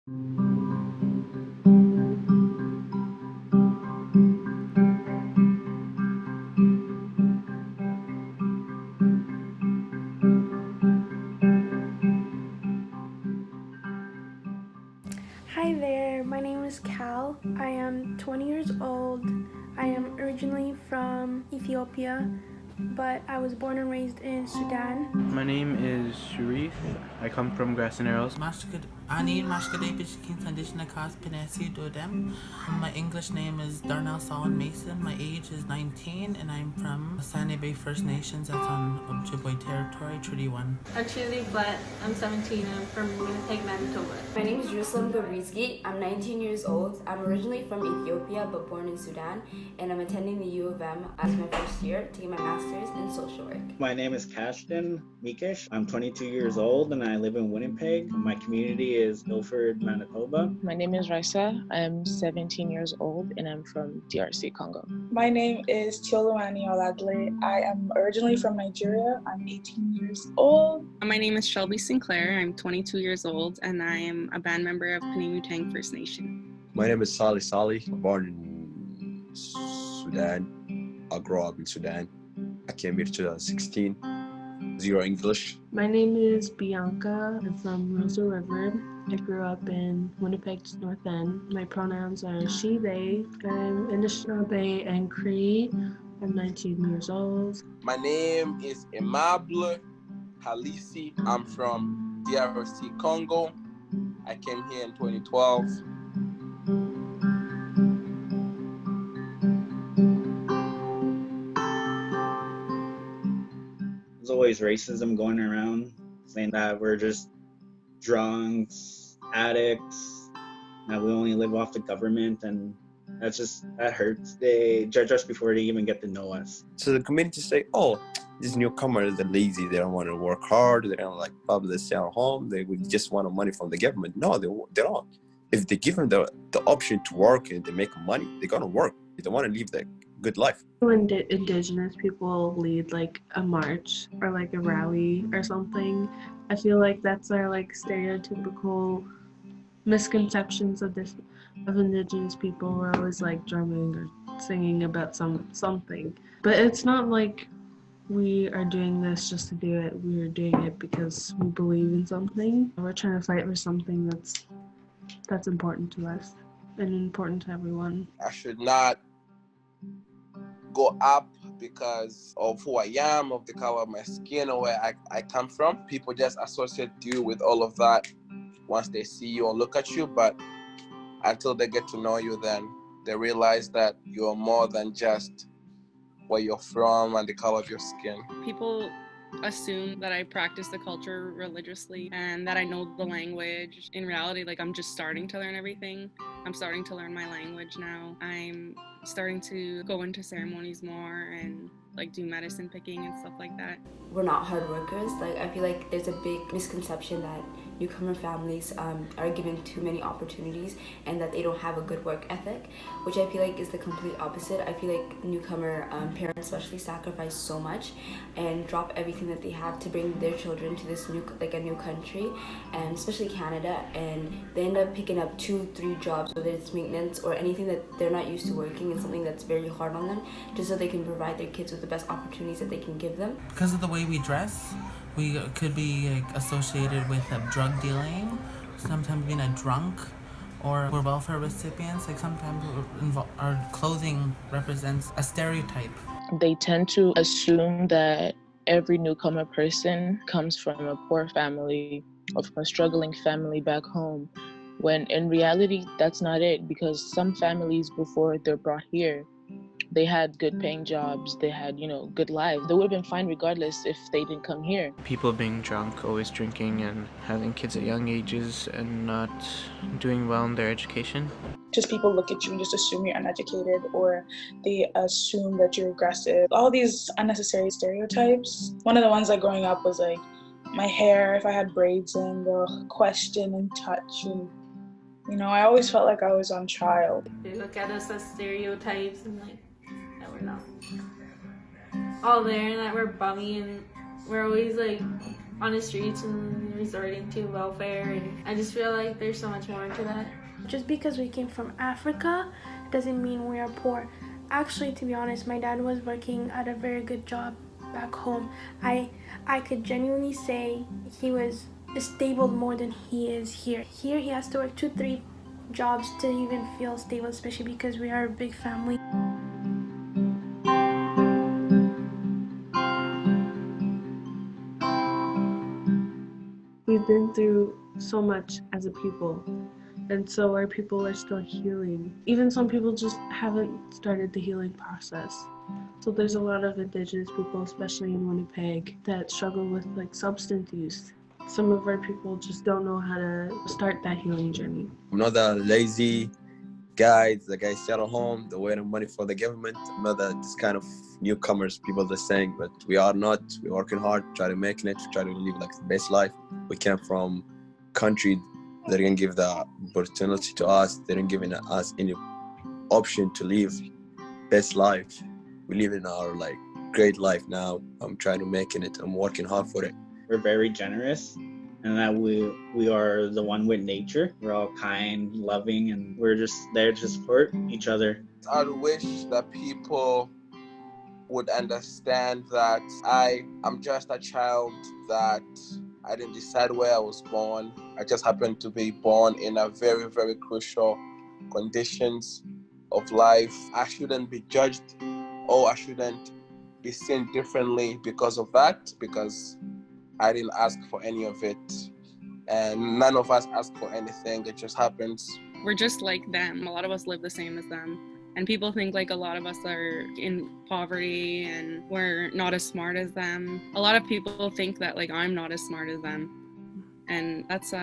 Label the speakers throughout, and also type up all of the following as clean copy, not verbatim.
Speaker 1: Hi there, my name is Cal. I am 20 years old. I am originally from Ethiopia, but I was born and raised in Sudan.
Speaker 2: My name is Sharif. I come from Grassinaros.
Speaker 3: My English name is Darnell Solon Mason. My age is 19 and I'm from Sane Bay First Nations. That's on Ojibwe territory, Treaty 1.
Speaker 4: I'm Truly Blatt. I'm 17. I'm from Winnipeg, Manitoba.
Speaker 5: My name is Jerusalem Gabrizgi. I'm 19 years old. I'm originally from Ethiopia but born in Sudan, and I'm attending the U of M as my first year, taking my master's in social work.
Speaker 6: My name is Kashton Mikish. I'm 22 years old and I live in Winnipeg. My community is Milford, Manitoba.
Speaker 7: My name is Raisa. I'm 17 years old and I'm from DRC, Congo.
Speaker 8: My name is Tioluani Oladle. I am originally from Nigeria. I'm 18 years old.
Speaker 9: My name is Shelby Sinclair. I'm 22 years old and I am a band member of Peningutang First Nation.
Speaker 10: My name is Salih Salih. I'm born in Sudan. I grew up in Sudan. I came here 2016. Zero English.
Speaker 11: My name is Bianca. I'm from Rosa River. I grew up in Winnipeg's North End. My pronouns are she, they. I'm Anishinaabe and Cree. I'm 19 years old.
Speaker 12: My name is Aimable Halisi. I'm from DRC, Congo. I came here in 2012.
Speaker 6: There's always racism going around, saying that we're just drunks, addicts, that we only live off the government, and that hurts. They judge us before they even get to know us.
Speaker 10: So the community say, oh, these newcomers are lazy, they don't want to work hard, they don't probably stay at home, they would just want money from the government. No, they don't. If they give them the option to work and they make money, they're gonna work. They don't want to live that good life.
Speaker 11: When Indigenous people lead like a march or like a rally or something, I feel like that's our like stereotypical misconceptions of Indigenous people. We're always like drumming or singing about something, but it's not like we are doing this just to do it. We are doing it because we believe in something. We're trying to fight for something that's important to us and important to everyone.
Speaker 12: I should not go up because of who I am, of the color of my skin, or where I come from. People just associate you with all of that once they see you or look at you, but until they get to know you, then they realize that you are more than just where you're from and the color of your skin.
Speaker 9: People assume that I practice the culture religiously and that I know the language. In reality, like, I'm just starting to learn everything. I'm starting to learn my language now. I'm starting to go into ceremonies more and like do medicine picking and stuff like that.
Speaker 5: We're not hard workers. Like, I feel like there's a big misconception that newcomer families are given too many opportunities and that they don't have a good work ethic, which I feel like is the complete opposite. I feel like newcomer parents especially sacrifice so much and drop everything that they have to bring their children to this a new country, and especially Canada, and they end up picking up 2-3 jobs, whether it's maintenance or anything that they're not used to working, and something that's very hard on them, just so they can provide their kids with the best opportunities that they can give them.
Speaker 3: Because of the way we dress, we could be like associated with drug dealing, sometimes being a drunk, or we're welfare recipients. Like sometimes our clothing represents a stereotype.
Speaker 7: They tend to assume that every newcomer person comes from a poor family or from a struggling family back home, when in reality that's not it, because some families before they're brought here, they had good paying jobs, they had, good lives. They would have been fine regardless if they didn't come here.
Speaker 2: People being drunk, always drinking and having kids at young ages and not doing well in their education.
Speaker 8: Just people look at you and just assume you're uneducated, or they assume that you're aggressive. All these unnecessary stereotypes. One of the ones growing up was like my hair, if I had braids in, they'll question and touch, and I always felt like I was on trial.
Speaker 4: They look at us as stereotypes and that we're not all there and that we're bummy, and we're always on the streets and resorting to welfare, and I just feel like there's so much more to that.
Speaker 1: Just because we came from Africa doesn't mean we are poor. Actually, to be honest, my dad was working at a very good job back home. I could genuinely say he was stable more than he is here. Here he has to work 2-3 jobs to even feel stable, especially because we are a big family.
Speaker 11: We've been through so much as a people, and so our people are still healing. Even some people just haven't started the healing process. So there's a lot of Indigenous people, especially in Winnipeg, that struggle with like substance use. Some of our people just don't know how to start that healing journey.
Speaker 10: I'm not a lazy guy, the guy sat at home, the waiting money for the government. I'm not this kind of newcomers, people are saying, but we are not. We're working hard, try to make it, try to live like the best life. We came from country that didn't give the opportunity to us, they didn't give us any option to live best life. We live in our like great life now. I'm trying to make it, I'm working hard for it.
Speaker 6: We're very generous, and that we are the one with nature. We're all kind, loving, and we're just there to support each other.
Speaker 12: I wish that people would understand that I'm just a child, that I didn't decide where I was born. I just happened to be born in a very, very crucial conditions of life. I shouldn't be judged, or I shouldn't be seen differently because of that, because I didn't ask for any of it. And none of us asked for anything. It just happens.
Speaker 9: We're just like them. A lot of us live the same as them. And people think like a lot of us are in poverty and we're not as smart as them. A lot of people think that like I'm not as smart as them. And that's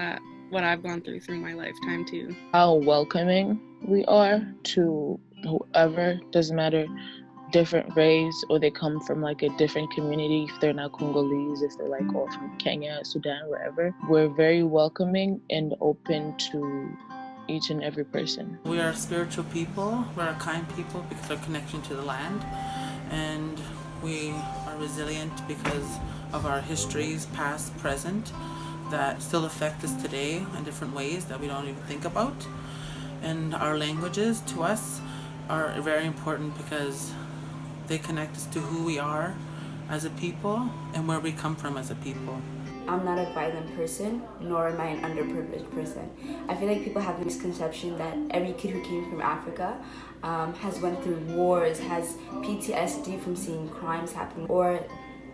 Speaker 9: what I've gone through my lifetime too.
Speaker 7: How welcoming we are to whoever, doesn't matter, different race, or they come from like a different community, if they're not Congolese, if they're like all from Kenya, Sudan, wherever. We're very welcoming and open to each and every person.
Speaker 3: We are spiritual people, we're a kind people because of our connection to the land, and we are resilient because of our histories, past, present, that still affect us today in different ways that we don't even think about. And our languages to us are very important because they connect us to who we are as a people and where we come from as a people.
Speaker 5: I'm not a violent person, nor am I an underprivileged person. I feel like people have the misconception that every kid who came from Africa has went through wars, has PTSD from seeing crimes happen, or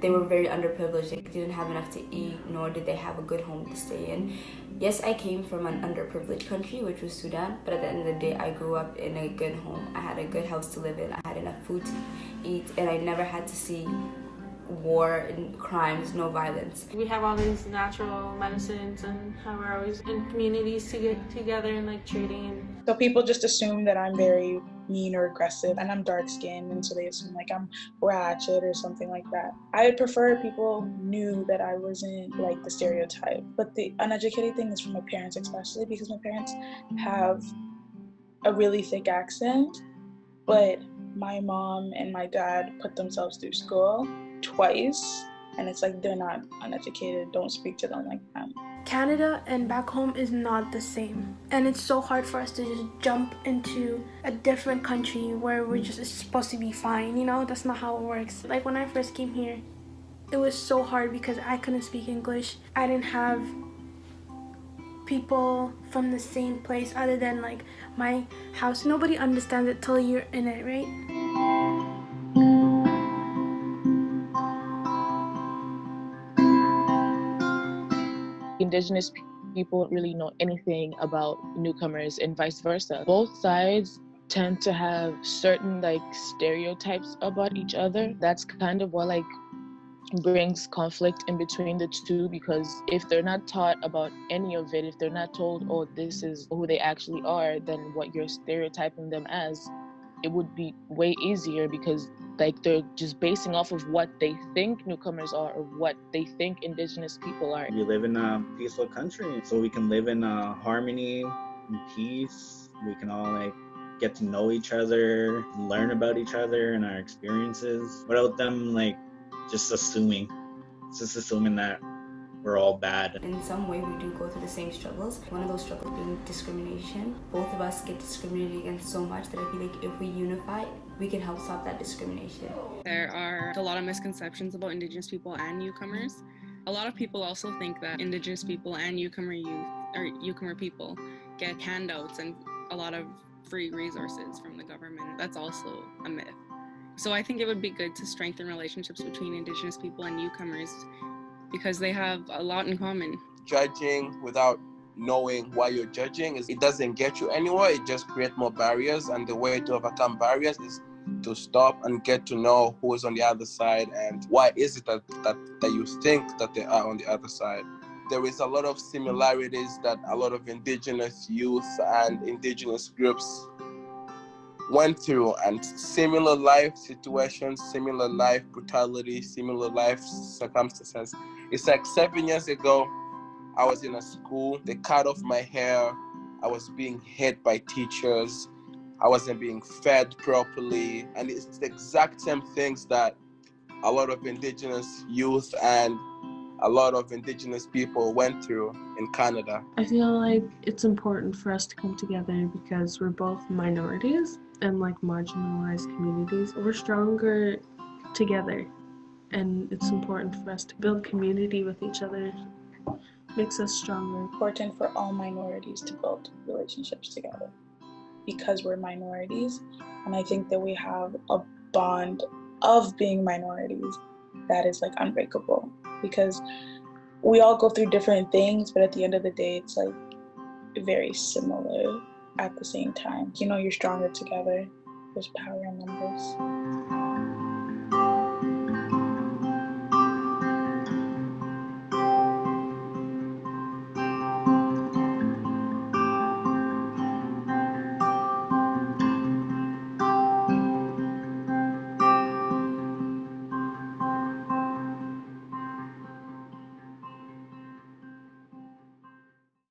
Speaker 5: they were very underprivileged. They didn't have enough to eat, nor did they have a good home to stay in. Yes, I came from an underprivileged country, which was Sudan, but at the end of the day, I grew up in a good home. I had a good house to live in. I had enough food to eat, and I never had to see war and crimes, no violence.
Speaker 4: We have all these natural medicines and how we're always in communities to get together and like trading.
Speaker 8: So people just assume that I'm very mean or aggressive, and I'm dark skinned, and so they assume like I'm ratchet or something like that. I would prefer people knew that I wasn't like the stereotype. But the uneducated thing is from my parents, especially because my parents have a really thick accent, but my mom and my dad put themselves through school twice, and it's like they're not uneducated, don't speak to them like that.
Speaker 1: Canada and back home is not the same, and it's so hard for us to just jump into a different country where we're just supposed to be fine, you know? That's not how it works. Like when I first came here, it was so hard because I couldn't speak English. I didn't have people from the same place other than like my house. Nobody understands it till you're in it, right?
Speaker 7: Indigenous people don't really know anything about newcomers and vice versa. Both sides tend to have certain like stereotypes about each other. That's kind of what like brings conflict in between the two, because if they're not taught about any of it, if they're not told, oh, this is who they actually are, then what you're stereotyping them as, it would be way easier because like they're just basing off of what they think newcomers are or what they think Indigenous people are.
Speaker 6: We live in a peaceful country, so we can live in harmony and peace. We can all like get to know each other, learn about each other and our experiences without them like just assuming that we're all bad.
Speaker 5: In some way, we do go through the same struggles. One of those struggles being discrimination. Both of us get discriminated against so much that I feel like if we unify, we can help stop that discrimination.
Speaker 9: There are a lot of misconceptions about Indigenous people and newcomers. A lot of people also think that Indigenous people and newcomer youth or newcomer people get handouts and a lot of free resources from the government. That's also a myth. So I think it would be good to strengthen relationships between Indigenous people and newcomers because they have a lot in common.
Speaker 12: Judging without knowing why you're judging, it doesn't get you anywhere. It just creates more barriers, and the way to overcome barriers is to stop and get to know who is on the other side and why is it that you think that they are on the other side. There is a lot of similarities that a lot of Indigenous youth and Indigenous groups went through, and similar life situations, similar life brutality, similar life circumstances. It's like 7 years ago, I was in a school, they cut off my hair, I was being hit by teachers, I wasn't being fed properly, and it's the exact same things that a lot of Indigenous youth and a lot of Indigenous people went through in Canada.
Speaker 11: I feel like it's important for us to come together because we're both minorities and like marginalized communities. We're stronger together, and it's important for us to build community with each other. Makes us stronger.
Speaker 8: Important for all minorities to build relationships together because we're minorities, and I think that we have a bond of being minorities that is like unbreakable because we all go through different things, but at the end of the day it's like very similar at the same time. You know, you're stronger together. There's power in numbers.